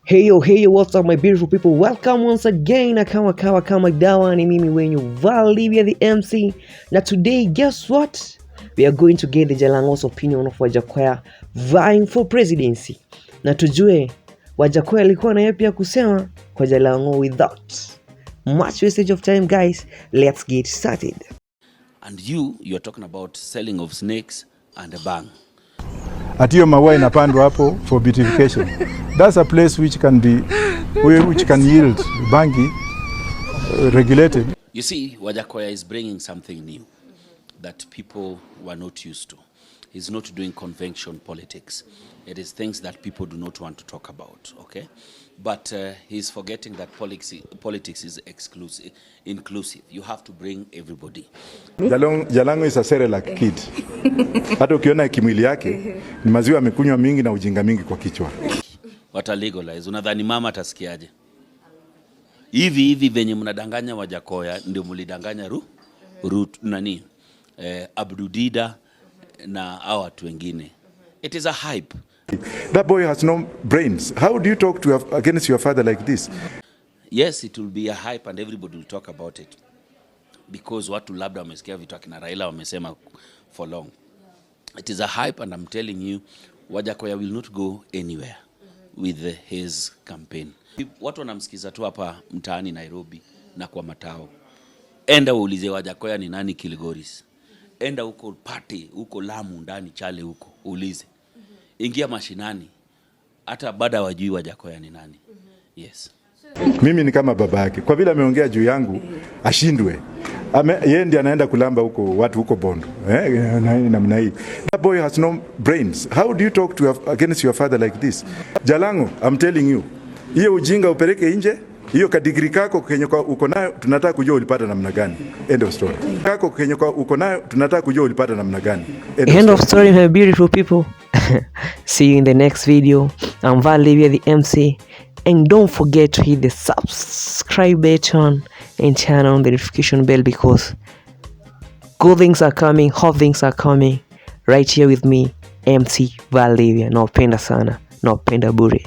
Hey yo, what's up my beautiful people? Welcome once again na kama dawa ni mimi wenyu Valivia the MC. Na today, guess what? We are going to get the Jalang'o's opinion of Wajackoyah vying for presidency. Na tujue Wajackoyah alikuwa na yapi ya kusema kwa Jalang'o. Without much wastage of time, guys, let's get started. And you're talking about selling of snakes and a bang. Atiyo maua inapandwa hapo for beautification. That's a place which can yield bangi regulated. You see, Wajackoyah is bringing something new that people were not used to. He's not doing convention politics. It is things that people do not want to talk about, okay? But he's forgetting that politics is inclusive. You have to bring everybody. Jalang'o is a Cerelac kid. Hata ukiona kimwili yake ni maziwa amekunywa mingi na ujinga mingi kwa kichwa. Wata legalize. Unadhani mama atasikiaje? Hivi venye mnadanganya Wajackoyah ndio mlidanganya nani? Abdudida na hao watu wengine. It is a hype. That boy has no brains. How do you talk against your father like this? Yes, it will be a hype and everybody will talk about it. Because watu labda wamesikia vitu akina Raila wamesema for long. It is a hype and I'm telling you, Wajackoyah will not go anywhere with his campaign. Watu wanamsikiza tu hapa mtaani Nairobi na kwa matao. Enda uulize Wajackoyah ni nani Kilgoris. Enda huko party, huko Lamu ndani Chale huko, uulize. Ingia mashinani, hata baada wajui Wajackoyah ni nani. Yes. Mimi ni kama baba yake. Kwa vile ameongea juu yangu, ashindwe. Yeye ndiye anaenda kulamba huko watu huko Bondo. Namna hii. That boy has no brains. How do you talk against your father like this? Jalang'o, I'm telling you. Hiyo ujinga upeleke nje. Hiyo kadigri kako kenye uko nayo tunataka kujua ulipata namna gani. End of story. Kako kenye uko nayo tunataka kujua ulipata namna gani. End of story, my beautiful people. See you in the next video. I'm Valivia the MC. And don't forget to hit the subscribe button and turn on the notification bell because good things are coming, hot things are coming right here with me, MC Valivia. Napenda sana, napenda bure.